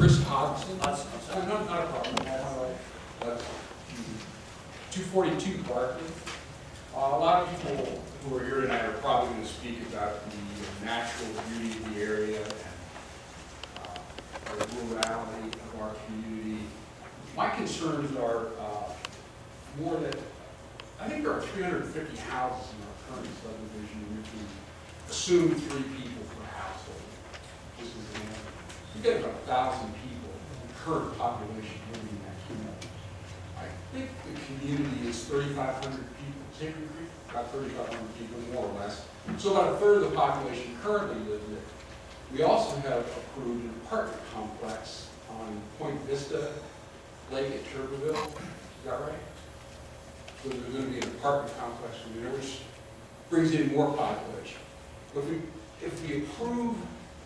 Chris Hodgson. I'm sorry. No, not a problem. 242 Barkley. A lot of people who are here tonight are probably going to speak about the natural beauty of the area and the rurality of our community. My concerns are more that I think there are 350 houses in our current subdivision, which we assume 3 people per household. This is an average. We've got about 1,000 people in the current population living in that community. I think the community is 3,500 people. Hickory Creek, about 3,500 people, more or less. So about a third of the population currently live there. We also have approved an apartment complex on Point Vista Lake at Turbeville. Is that right? So there's going to be an apartment complex from there, which brings in more population. But if we approve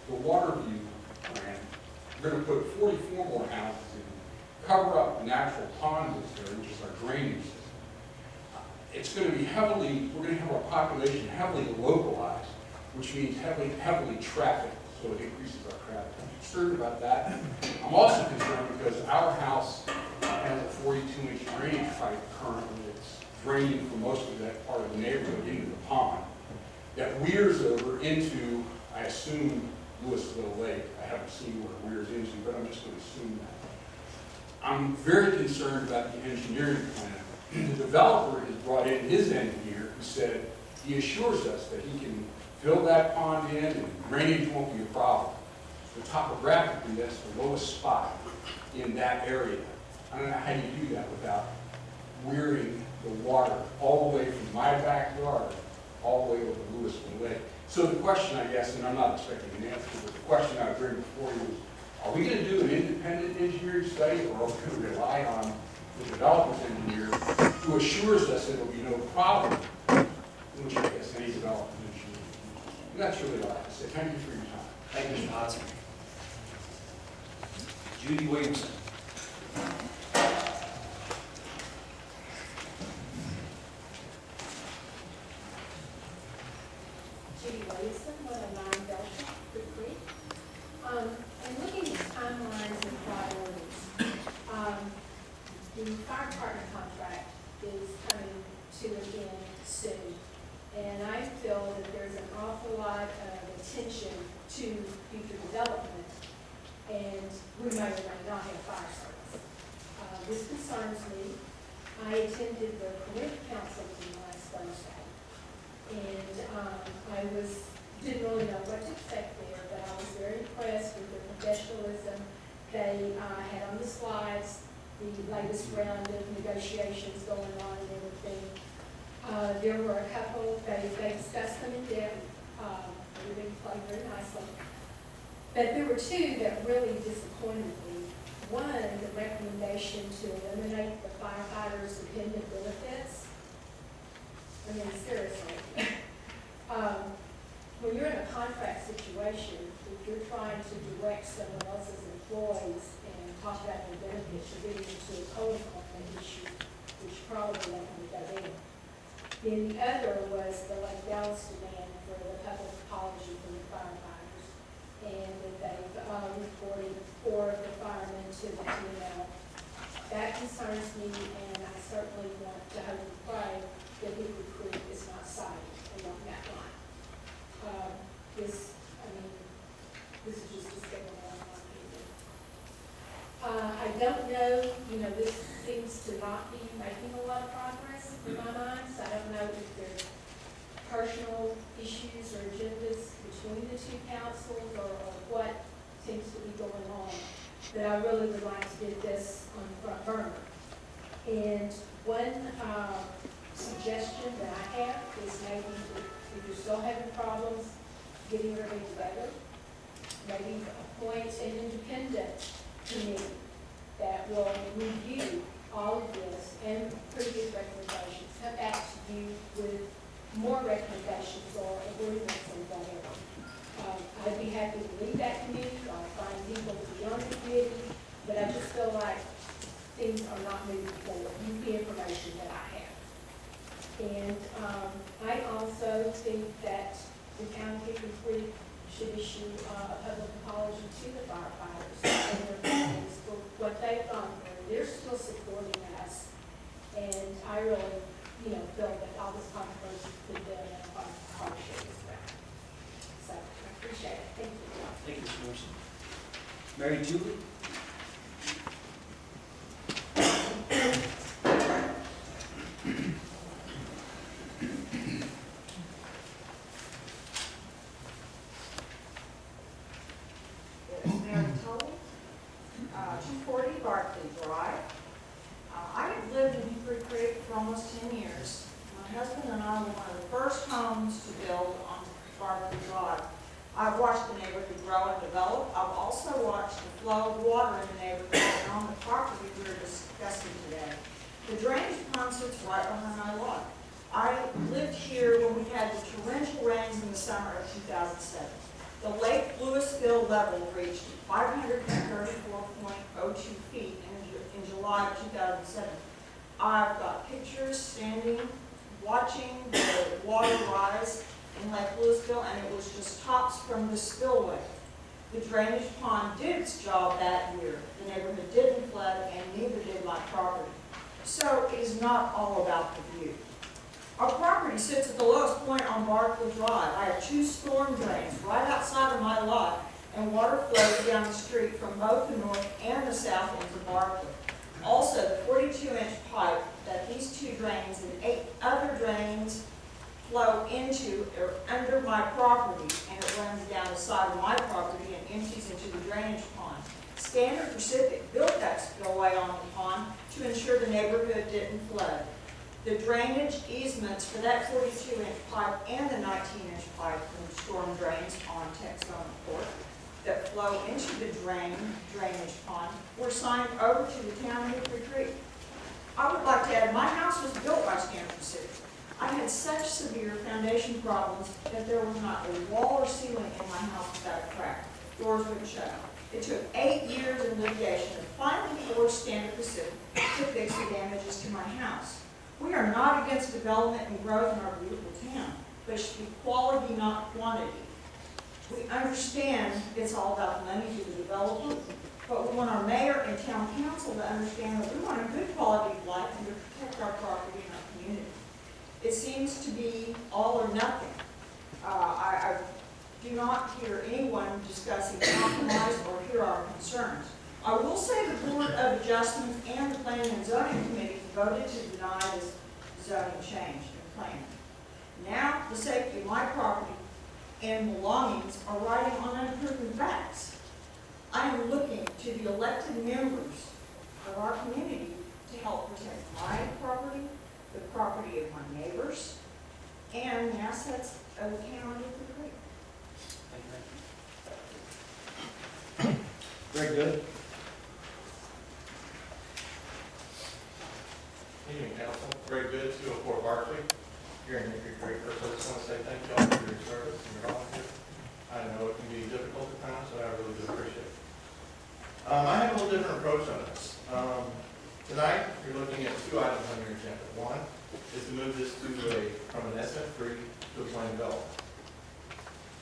the Waterview plan, we're going to put 44 more houses in, cover up the natural pond that's there, which is our drainage system. It's going to be heavily, we're going to have our population heavily localized, which means heavily trafficked, so it increases our traffic. I'm concerned about that. I'm also concerned because our house has a 42-inch drainage pipe currently that's draining for most of that part of the neighborhood into the pond that weirs over into, I assume, Louisville Lake. I haven't seen what it weirs into, but I'm just going to assume that. I'm very concerned about the engineering plan. The developer has brought in his engineer who said he assures us that he can fill that pond in and drainage won't be a problem. So topographically, that's the lowest spot in that area. I don't know how you do that without weiring the water all the way from my backyard all the way over to Louisville Lake. So the question, I guess, and I'm not expecting an answer, but the question I would bring before you is, are we going to do an independent engineering study, or are we going to rely on the developer's engineer who assures us there will be no problem, which I guess any developer's engineer. And that's really all I have to say. Thank you for your time. Thank you, Mr. Hodson. Judy Williamson. Judy Williamson, 109 Delta, Creek. I'm looking at timelines and priorities. The fire department contract is coming to an end soon, and I feel that there's an awful lot of attention to future development, and we may or may not have fire service. This concerns me. I attended the Corinth Council meeting last Thursday, and I didn't really know what to expect there, but I was very impressed with their professionalism. They had on the slides the latest round of negotiations going on and everything. There were a couple, they discussed them in depth, everybody played very nicely. But there were 2 that really disappointed me. One, the recommendation to eliminate the firefighters' dependent benefits. I mean, seriously. When you're in a contract situation, if you're trying to direct someone else's employees and talk about their benefits, you're getting into a code enforcement issue, which probably not going to go in. Then the other was the Lake Dallas demand for the public apology from the firefighters, and that they've reported 4 of the firemen to the TML. That concerns me, and I certainly want to hope and pray that Hickory Creek is not cited along that line. This is just a statement on my opinion. I don't know, this seems to not be making a lot of progress in my mind, so I don't know if there's personal issues or agendas between the 2 councils or what seems to be going on. But I really would like to get this on the front burner. And one suggestion that I have is maybe if you're still having problems getting everybody together, maybe appoint an independent committee that will review all of this and previous recommendations, come back to you with more recommendations or agreements and whatever. I'd be happy to lead that committee, or find people to be on the committee, but I just feel like things are not moving forward. Use the information that I have. And I also think that the county of Hickory Creek should issue a public apology to the firefighters and their And I really, feel that all this controversy has been done in a hardship as well. So I appreciate it. Thank you. Thank you, Ms. Morrison. Mary Julie? It's Mary Tully, 240 Barclay Drive. I have lived in Hickory Creek for almost 10 years. My husband and I were one of the first homes to build on Barclay Drive. I've watched the neighborhood grow and develop. I've also watched the flow of water in the neighborhood and on the property we're discussing today. The drainage pond sits right behind my lot. I lived here when we had the torrential rains in the summer of 2007. The Lake Louisville level reached 534.02 feet in July of 2007. I've got pictures standing, watching the water rise in Lake Louisville, and it was just tops from the spillway. The drainage pond did its job that year. The neighborhood didn't flood, and neither did my property. So it is not all about the view. Our property sits at the lowest point on Barclay Drive. I have 2 storm drains right outside of my lot, and water flows down the street from both the north and the south ends of Barclay. Also, the 42-inch pipe that these 2 drains and 8 other drains flow into or under my property, and it runs down the side of my property and empties into the drainage pond. Standard Pacific built that spillway on the pond to ensure the neighborhood didn't flood. The drainage easements for that 42-inch pipe and the 19-inch pipe from storm drains on Texoma Court that flow into the drainage pond were signed over to the town of Hickory Creek. I would like to add, my house was built by Standard Pacific. I had such severe foundation problems that there was not a wall or ceiling in my house without a crack. Doors wouldn't shut. It took 8 years of litigation and finally forced Standard Pacific to fix the damages to my house. We are not against development and growth in our beautiful town, but it should be quality, not quantity. We understand it's all about money to the developer, but we want our mayor and town council to understand that we want a good quality of life and to protect our property and our community. It seems to be all or nothing. I do not hear anyone discussing compromise or hear our concerns. I will say the Board of Adjustment and the Planning and Zoning Committee voted to deny this zoning change in plan. Now, the safety of my property and belongings are riding on unproven facts. I am looking to the elected members of our community to help protect my property, the property of my neighbors, and the assets of the town of Hickory Creek. Thank you. Very good. Evening, Council. Very good, 204 Barclay, here in Hickory Creek. First, I just want to say thank you all for your service and your volunteer. I know it can be difficult at times, but I really do appreciate it. I have a little different approach on this. Tonight, you're looking at 2 items on your agenda. One is to move this from an SF3 to a plain development.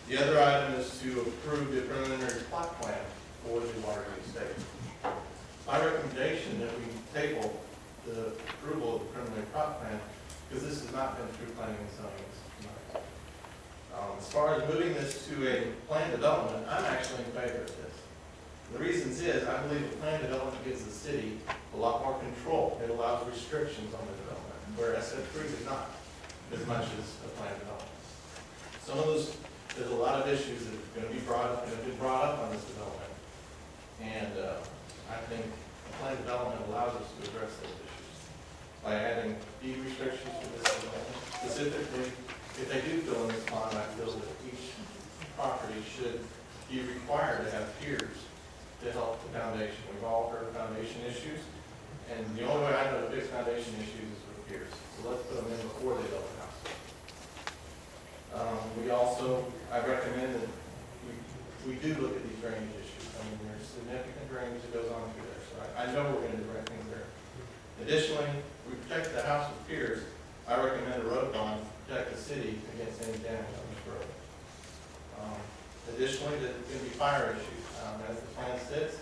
The other item is to approve the preliminary plot plan for the Waterview Estates. My recommendation that we table the approval of the preliminary plot plan, because this has not been through planning and zoning tonight. As far as moving this to a planned development, I'm actually in favor of this. The reasons is, I believe a planned development gives the city a lot more control. It allows restrictions on the development, where SF3 does not, as much as a planned development. Some of those, there's a lot of issues that are going to be brought up, and have been brought up on this development. And I think a planned development allows us to address those issues by adding deed restrictions to this development. Specifically, if they do fill in this pond, I feel that each property should be required to have piers to help the foundation. We've all heard of foundation issues, and the only way I know to fix foundation issues is with piers. So let's put them in before they build the house. I recommend that we do look at these drainage issues. I mean, there's significant drainage that goes on through there, so I know we're going to do the right things there. Additionally, we protect the house with piers. I recommend a road bond to protect the city against any damage on this road. Additionally, there's going to be fire issues. As the plan sits,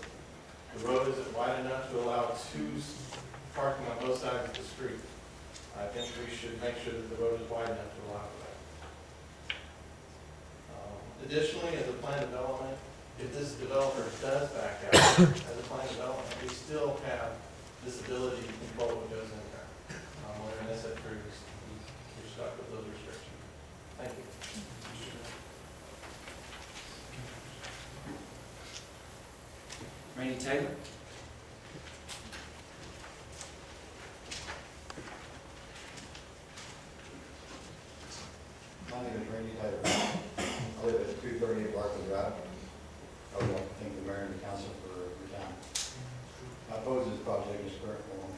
the road isn't wide enough to allow 2 parking on both sides of the street. I think we should make sure that the road is wide enough to allow for that. Additionally, as a plan development, if this developer does back out, as a plan development, we still have this ability to control what goes in there. Where an asset proves, you're stuck with those restrictions. Thank you. Randy Taylor? My name is Randy Taylor. I live at 238 Barclay Drive. I would like to thank the mayor and the council for your time. I oppose this project in its current form.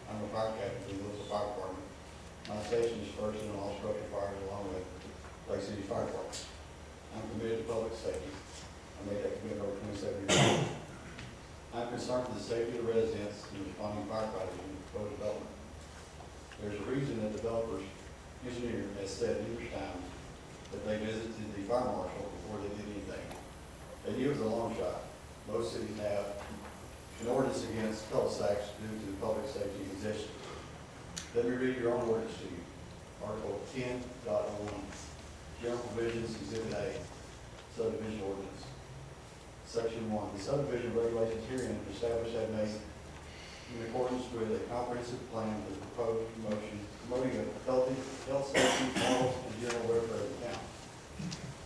I'm a fire captain in the Louisville Fire Department. My station is first in all structure fires along with Lake City Fire Department. I'm committed to public safety. I made that commitment over 27 years ago. I'm concerned for the safety of the residents and responding firefighters in the proposed development. There's a reason that developers engineer has said numerous times that they visited the fire marshal before they did anything. They knew it was a long shot. Most cities have an ordinance against cul-de-sacs due to the public safety condition. Let me read your own ordinance to you. Article 10.01, General Provisions, Exhibit A, Subdivision Ordinance. Section 1, the subdivision regulations herein established have made in accordance with a comprehensive plan for the proposed promoting a healthy, health, safety, morals, and general welfare of the town.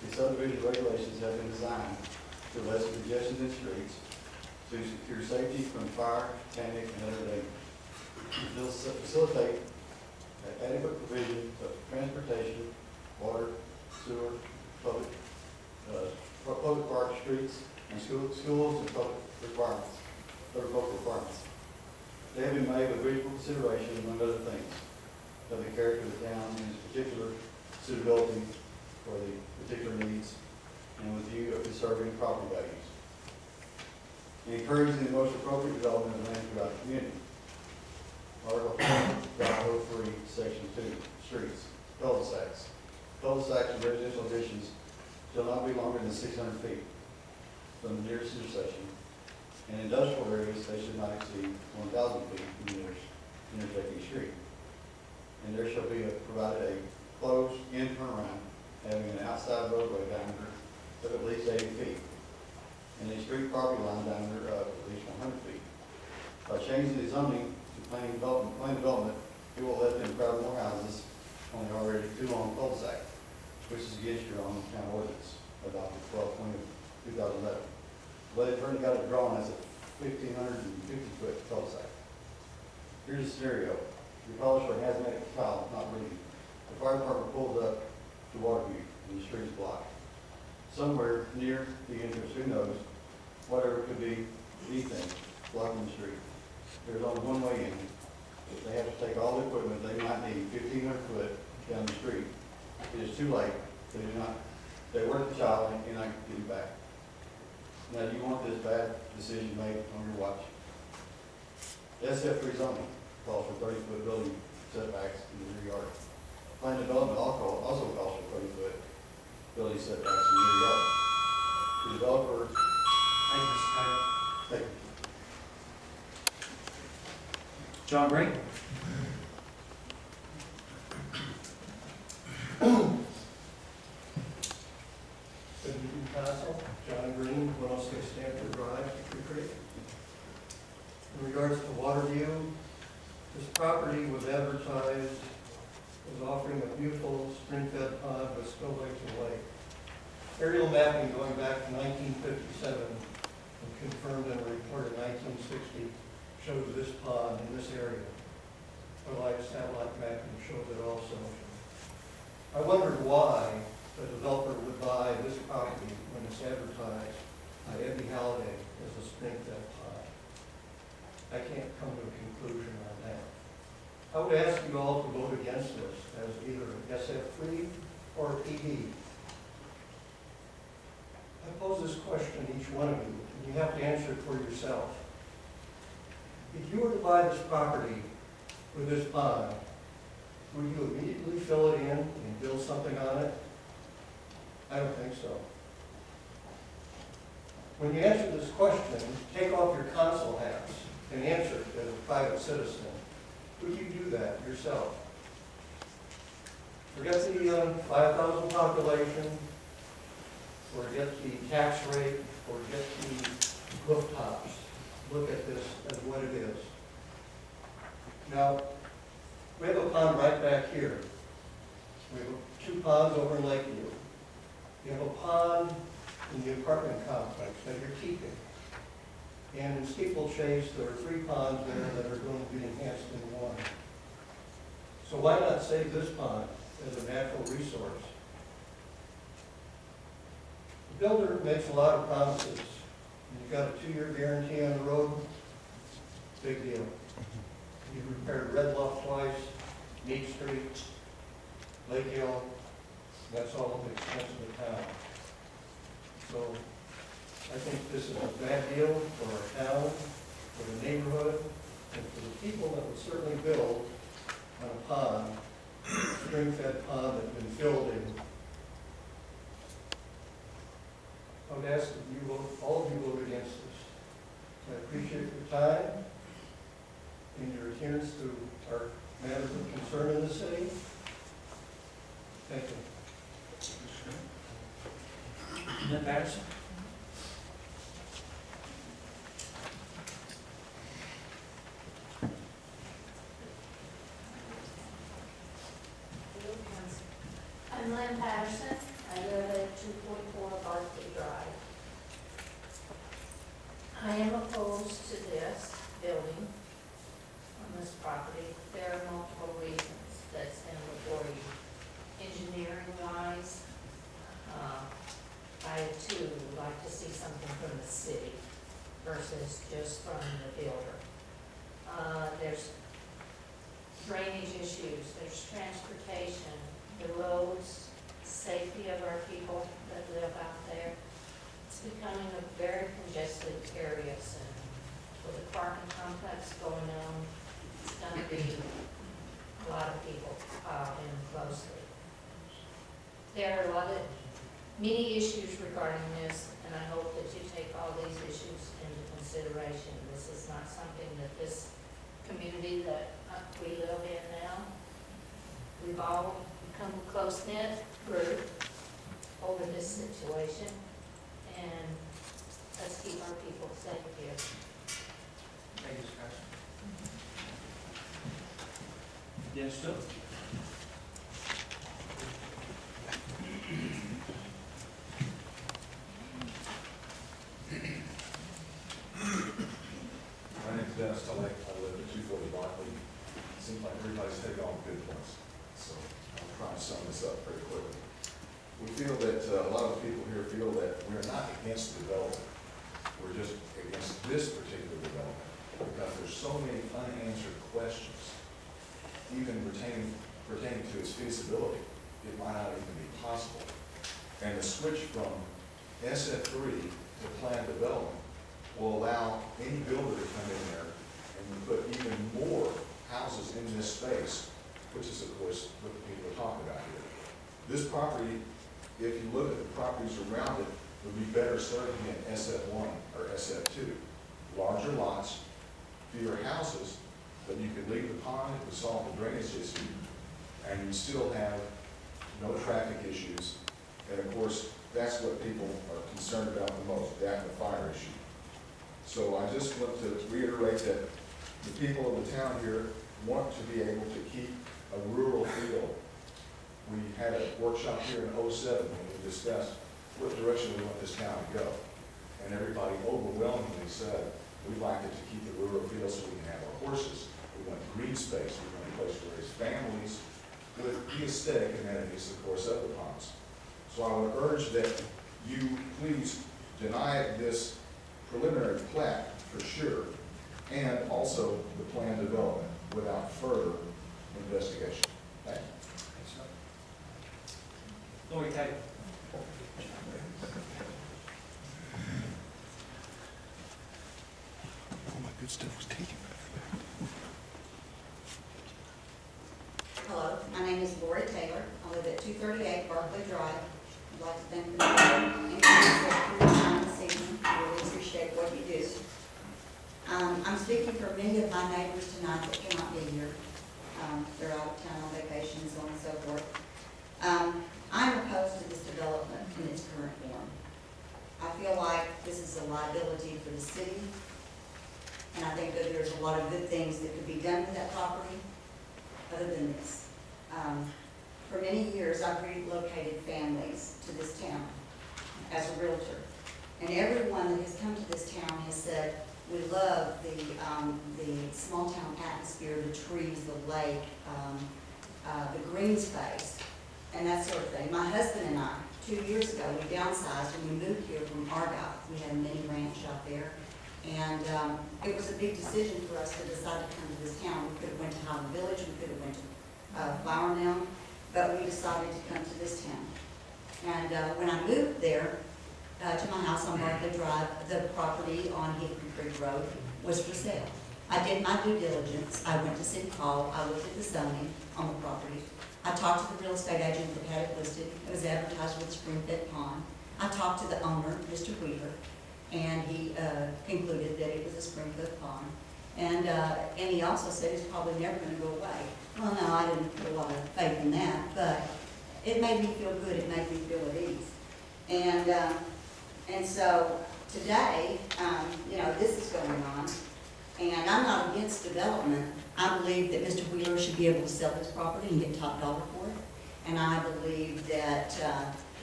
The subdivision regulations have been designed to lessen congestion in streets, to secure safety from fire, panic, and other dangers, to facilitate adequate provision of transportation, water, sewer, public park, streets, and schools and public requirements, other public requirements. They have been made with reasonable consideration, among other things, of the character of the town and its particular suitability for the particular needs, and with view of conserving property values, and encouraging the most appropriate development of land throughout the community. Article 10.03, Section 2, Streets, cul-de-sacs. Cul-de-sacs and residential additions shall not be longer than 600 feet from the nearest intersection. In industrial areas, they should not exceed 1,000 feet from the nearest intersecting street. And there shall be provided a closed-in turnaround having an outside roadway diameter of at least 80 feet and a street property line diameter of at least 100 feet. By changing the zoning to plain development, it will let them crowd more houses on the already too long cul-de-sac, which is against your own town ordinance adopted 12/20/2011. But it already got it drawn as a 1,550-foot cul-de-sac. Here's a scenario. Your college for a hazmat child not reading. The fire department pulls up to Waterview and the street is blocked. Somewhere near the entrance, who knows, whatever it could be, anything blocking the street. There's only one way in. If they have to take all the equipment, they might need 1,500 foot down the street. It is too late. They work the child and cannot get him back. Now, do you want this bad decision made on your watch? SF3 zoning calls for 30-foot building setbacks in the rear yard. Plan development also calls for 30-foot building setbacks in the rear yard. The developer. Thank you, Mr. Taylor. Thank you. John Green? Good evening, Council. John Green, 106 Stanford Drive, Hickory Creek. In regards to Waterview, this property was advertised as offering a beautiful spring-fed pond with spillways and lake. Aerial mapping going back to 1957 and confirmed in a report in 1960 shows this pond in this area. A live satellite mapping shows it also. I wondered why the developer would buy this property when it's advertised by Ebby Halliday as a spring-fed pond. I can't come to a conclusion on that. I would ask you all to vote against this as either SF3 or PD. I pose this question to each one of you, and you have to answer it for yourself. If you were to buy this property with this pond, would you immediately fill it in and build something on it? I don't think so. When you answer this question, take off your council hats and can answer it as a private citizen. Would you do that yourself? Forget the 5,000 population, forget the tax rate, forget the rooftops. Look at this as what it is. Now, we have a pond right back here. We have 2 ponds over in Lakeview. You have a pond in the apartment complex that you're keeping. And in Steeplechase, there are 3 ponds there that are going to be enhanced in 1. So why not save this pond as a natural resource? The builder makes a lot of promises. You've got a 2-year guarantee on the road, big deal. You've repaired Red Bluff twice, Mead Street, Lake Hill, that's all at the expense of the town. So I think this is a bad deal for our town, for the neighborhood, and for the people that would certainly build on a pond, spring-fed pond that's been filled in. I would ask that you vote, all of you vote against this. I appreciate your time and your adherence to our matters of concern in the city. Thank you. Lynn Patterson? I'm Lynn Patterson. I live at 244 Barkley Drive. I am opposed to this building on this property. There are multiple reasons that stand before you. Engineering wise, I too would like to see something from the city versus just from the builder. There's drainage issues, there's transportation, the roads, safety of our people that live out there. It's becoming a very congested area soon. With the apartment complex going on, it's going to be a lot of people in closely. There are many issues regarding this, and I hope that you take all these issues into consideration. This is not something that this community that we live in now, we've all become a close-knit group over this situation, and let's keep our people safe here. Thank you, Scott. Dennis Stokes? My name's Dennis Tully. I live at 240 Barkley. Seems like everybody's taking on good points, so I'll try and sum this up pretty quickly. We feel that a lot of the people here feel that we're not against development. We're just against this particular development because there's so many unanswered questions, even pertaining to its feasibility. It might not even be possible. And the switch from SF3 to planned development will allow any builder to come in there and put even more houses in this space, which is, of course, what the people are talking about here. This property, if you look at the properties around it, would be better served in SF1 or SF2. Larger lots, fewer houses, but you could leave the pond, it would solve the drainage issue, and you still have no traffic issues. And of course, that's what people are concerned about the most, that and the fire issue. So I just want to reiterate that the people of the town here want to be able to keep a rural feel. We had a workshop here in '07 when we discussed what direction we want this town to go. And everybody overwhelmingly said, we'd like it to keep the rural feel so we can have our horses. We want green space. We want a place to raise families with the aesthetic amenities, of course, of the ponds. So I would urge that you please deny this preliminary plat for sure, and also the planned development without further investigation. Thank you. Thanks, sir. Lori Taylor? All my good stuff was taken. Hello, my name is Lori Taylor. I live at 238 Barkley Drive. I'd like to thank the board and council for your time this evening. I really appreciate what you do. I'm speaking for many of my neighbors tonight that cannot be here. They're out of town on vacation, so on and so forth. I'm opposed to this development in its current form. I feel like this is a liability for the city, and I think that there's a lot of good things that could be done with that property other than this. For many years, I've relocated families to this town as a realtor. And everyone that has come to this town has said, we love the small town atmosphere, the trees, the lake, the green space, and that sort of thing. My husband and I, 2 years ago, we downsized and we moved here from Argyle. We had a mini ranch out there. And it was a big decision for us to decide to come to this town. We could have went to Highland Village, we could have went to Flower Mound, but we decided to come to this town. And when I moved there, to my house on Barclay Drive, the property on Hickory Creek Road was for sale. I did my due diligence. I went to City Hall. I looked at the zoning on the property. I talked to the real estate agent that had it listed. It was advertised with a spring-fed pond. I talked to the owner, Mr. Wheeler, and he concluded that it was a spring-fed pond. And he also said it's probably never going to go away. Well, no, I didn't put a lot of faith in that, but it made me feel good. It made me feel at ease. And so today, this is going on, and I'm not against development. I believe that Mr. Wheeler should be able to sell his property and get top dollar for it. And I believe that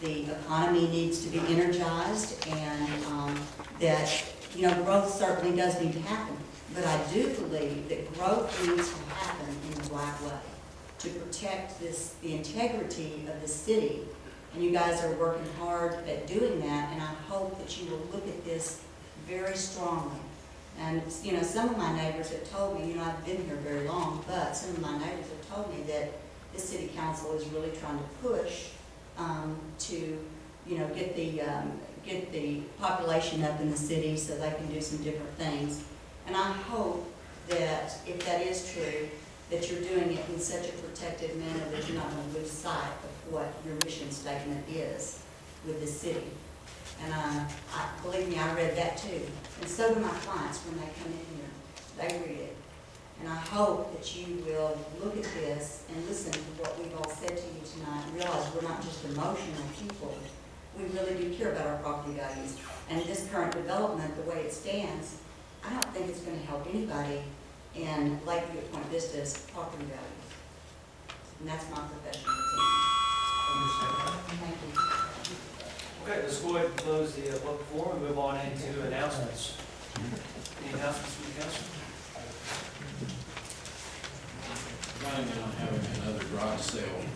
the economy needs to be energized, and that, growth certainly does need to happen. But I do believe that growth needs to happen in the right way to protect the integrity of the city. And you guys are working hard at doing that, and I hope that you will look at this very strongly. And, some of my neighbors have told me, I've been here very long, but some of my neighbors have told me that the city council is really trying to push to, get the population up in the city so they can do some different things. And I hope that if that is true, that you're doing it in such a protected manner that you're not going to lose sight of what your mission statement is with the city. And believe me, I read that too. And so do my clients when they come in here. They read it. And I hope that you will look at this and listen to what we've all said to you tonight and realize we're not just emotional people. We really do care about our property values. And this current development, the way it stands, I don't think it's going to help anybody in Lakeview at Point Vista's property values. And that's my professional opinion. Thank you. Okay, let's go ahead and close the public forum and move on into announcements. Any announcements from the council? Planning on having another garage sale in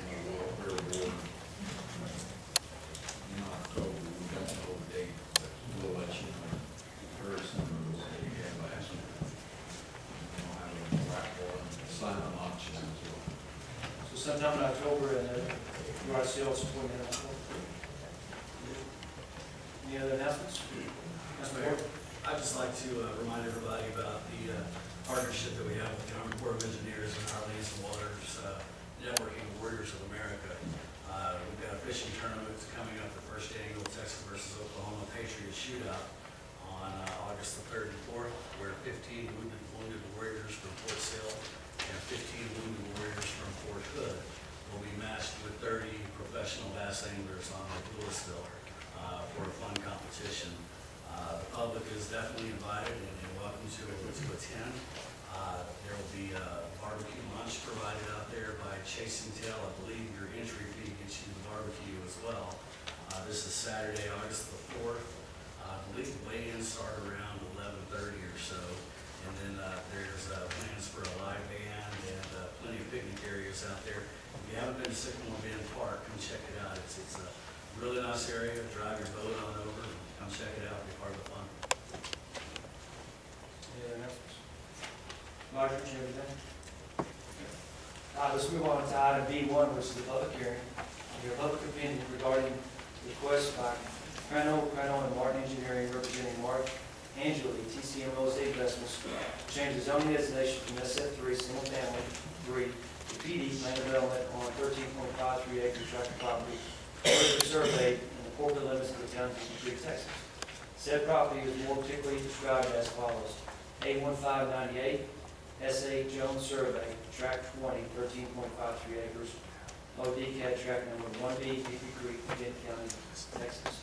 the welfare board in October. We don't know the date, but we'll let you know. Heard some of those that we had last year. We'll have a platform, silent auction as well. So sometime in October, and garage sales appointment in October. Any other announcements? Mr. Mayor, I'd just like to remind everybody about the partnership that we have with the Army Corps of Engineers and our Lands and Waters Networking Warriors of America. We've got a fishing tournament coming up, the first annual Texas versus Oklahoma Patriot Shootout on August the 3rd and 4th, where 15 wounded warriors from Fort Sill and 15 wounded warriors from Fort Hood will be matched with 30 professional bass anglers on Lake Louisville for a fun competition. The public is definitely invited and welcome to attend. There will be a barbecue lunch provided out there by Chasing Tail. I believe your entry fee gets you the barbecue as well. This is Saturday, August the 4th. I believe the weigh-ins start around 11:30 or so. And then there's plans for a live band and plenty of picnic areas out there. If you haven't been to Sycamore Bend Park, come check it out. It's a really nice area. Drive your boat on over. Come check it out. Be part of the fun. Any other announcements? Marjorie, do you have anything? Let's move on to item B1, which is the public hearing. Your public opinion regarding request by Crano, and Martin Engineering representing Mark Angeli, TCM Real Estate Investments, to change the zoning designation from SF3 single family 3 to PD land development on 13.53 acre tract of property, further surveyed in the corporate limits of the town of Hickory Creek, Texas. Said property is more particularly described as follows: A1598, S.A. Jones Survey, Tract 20, 13.53 acres, ODCAD Tract number 1B, Hickory Creek, Kent County, Texas.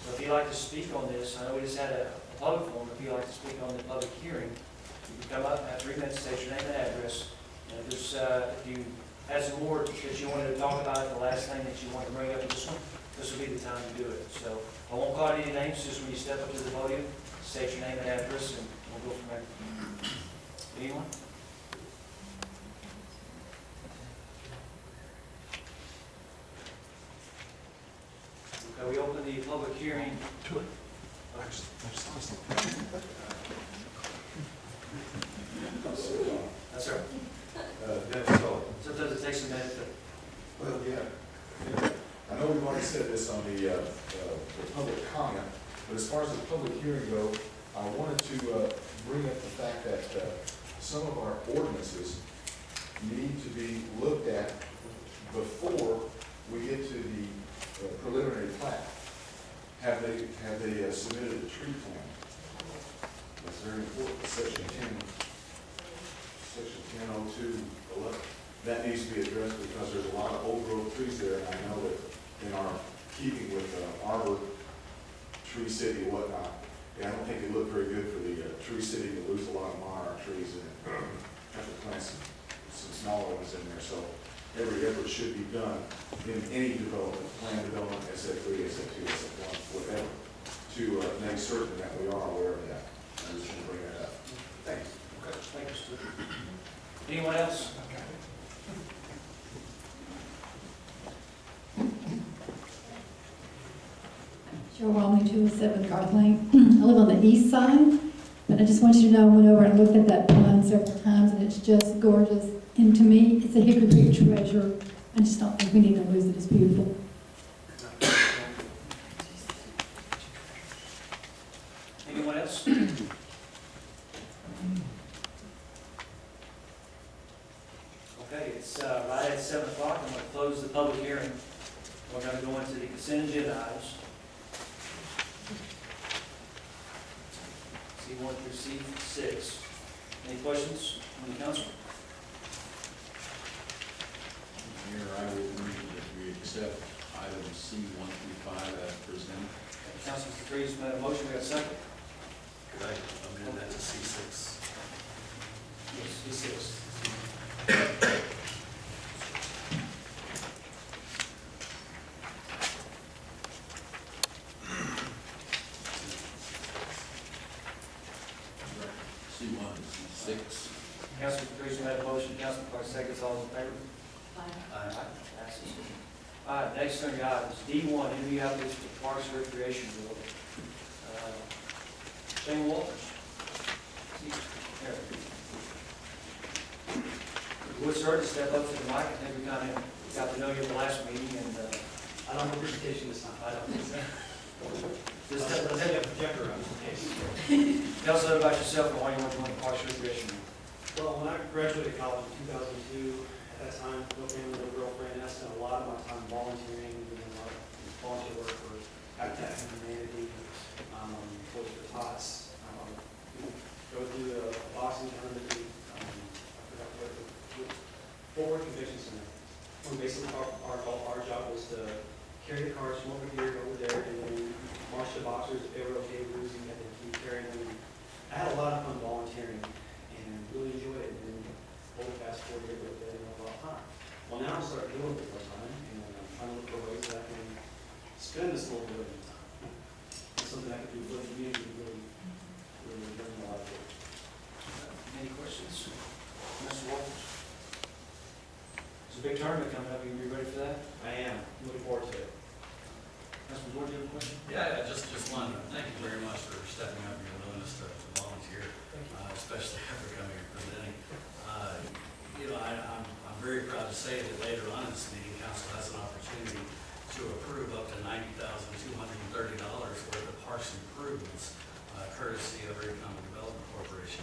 So if you'd like to speak on this, I know we just had a public forum, if you'd like to speak on the public hearing, you can come up, have 3 minutes, state your name and address. And if there's, if you had some more that you wanted to talk about, the last thing that you want to bring up in this one, this will be the time to do it. So I won't call any names, just when you step up to the podium, state your name and address, and we'll go from there. Anyone? Okay, we open the public hearing. That's right. Dennis Sullivan. Sometimes it takes a minute to. Well, yeah. I know we've already said this on the public comment, but as far as the public hearing go, I wanted to bring up the fact that some of our ordinances need to be looked at before we get to the preliminary plat. Have they submitted a tree plan? That's very important. Section 100211. That needs to be addressed because there's a lot of old growth trees there, and I know that in our keeping with Arbor, Tree City and whatnot, I don't think it looked very good for the Tree City to lose a lot of monarch trees and have to plant some smaller ones in there. So every effort should be done in any development, plan development, SF3, SF2, SF1, whatever, to make certain that we are aware of that. I just want to bring that up. Thanks. Okay, thank you, Steve. Anyone else? Joe Romney, 207 Garth Lane. I live on the east side, but I just want you to know I went over and looked at that pond several times, and it's just gorgeous. And to me, it's a Hickory Creek treasure. I just don't think we need to lose it. It's beautiful. Anyone else? Okay, it's right at 7 o'clock. I'm going to close the public hearing. We're going to go into the consent agenda items. C1 through C6. Any questions from the council? Mayor, I will move that we accept items C1 through 5 as presented. Councilman Freeze made a motion. We got a second. Could I amend that to C6? Yes, C6. C1 to C6. Councilman Freeze made a motion. Councilman Clark seconds. All in favor? Aye. Passes. All right, next on your items, D1, interview applicants for Parks and Recreation Board. Shane Walters. Here. Would sir to step up to the mic? I think we kind of got to know you at the last meeting, and I don't have a presentation this time. I don't think so. Just Just let's have a projector around. tell us a little about yourself and why you want to join the Parks and Recreation Board. Well, when I graduated college in 2002, at that time, no family, no girlfriend, I spent a lot of my time volunteering, doing a lot of volunteer work for Habitat for Humanity, Boys for Tots. Go through a boxing tournament, I forgot what, forward convention center. Where basically our job was to carry the cars from over here to over there, and then march the boxers if they were okay with losing, and then keep carrying them. I had a lot of fun volunteering and really enjoyed it. And then over the past 4 years, I've been a lot of time. Well, now I'm starting to do a bit more time, and I'm trying to look for ways that I can spend this little bit of time. It's something I can do for the community, really bring a lot of it. Any questions? Mr. Walters? There's a big tournament coming up. You be ready for that? I am looking forward to it. Councilman Ward, do you have a question? Yeah, just one. Thank you very much for stepping up your willingness to volunteer, especially after coming and presenting. I'm very proud to say that later on in this meeting, council has an opportunity to approve up to $90,230 worth of parks improvements, courtesy of Economic Development Corporation.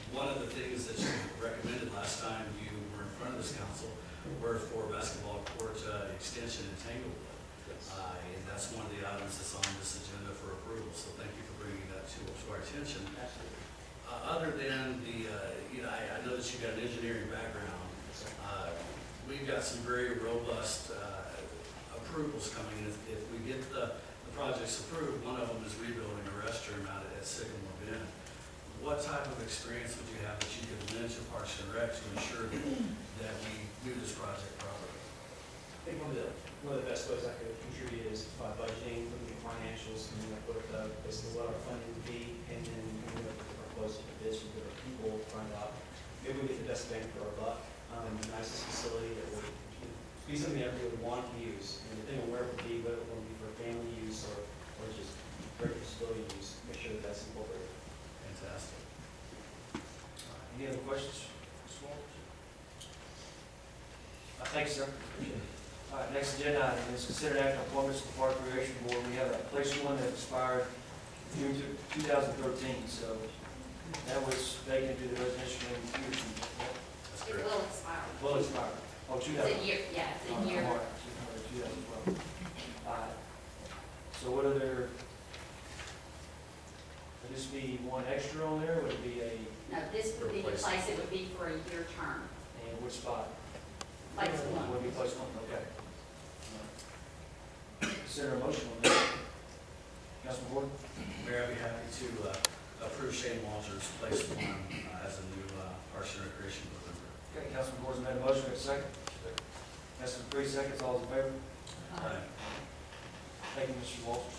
One of the things that you recommended last time you were in front of this council were for basketball court extension in Tanglewood. And that's one of the items that's on this agenda for approval, so thank you for bringing that to our attention. Absolutely. Other than the, I know that you've got an engineering background. We've got some very robust approvals coming in. If we get the projects approved, one of them is rebuilding a restroom out at Sycamore Bend. What type of experience would you have that you could lend to Parks and Rec to ensure that we do this project properly? I think one of the best ways I could contribute is by budgeting, looking at financials, and like what basically what our funding would be, and then coming up with different quotes for bids from different people, find out maybe we get the best bang for our buck, the nicest facility that would be something that everybody would want to use, and depending on where it would be, whether it would be for family use or just regular facility use, make sure that that's incorporated. Fantastic. Any other questions, Mr. Walters? Thank you, sir. Appreciate it. All right, next agenda item is consider action on appointments to the Park Recreation Board. We have a place one that expired June 2013, so that was vacant due to residential and community. That's It great. will expire. Well, expired. Oh, It's 2000. a year, yeah, it's a year. 2012. So what other, would this be one extra on there, would it be a, No, this would be the place, it would be for a year term, and which spot? place one. Would be place one, okay. Consider a motion on that. Councilman Gordon? Mayor, I'd be happy to approve Shane Walters' place one as a new Parks and Recreation Board member. Okay, Councilman Gordon made a motion, we have a second. That's for 3 seconds, all those in favor? Aye. Thank you, Mr. Walters.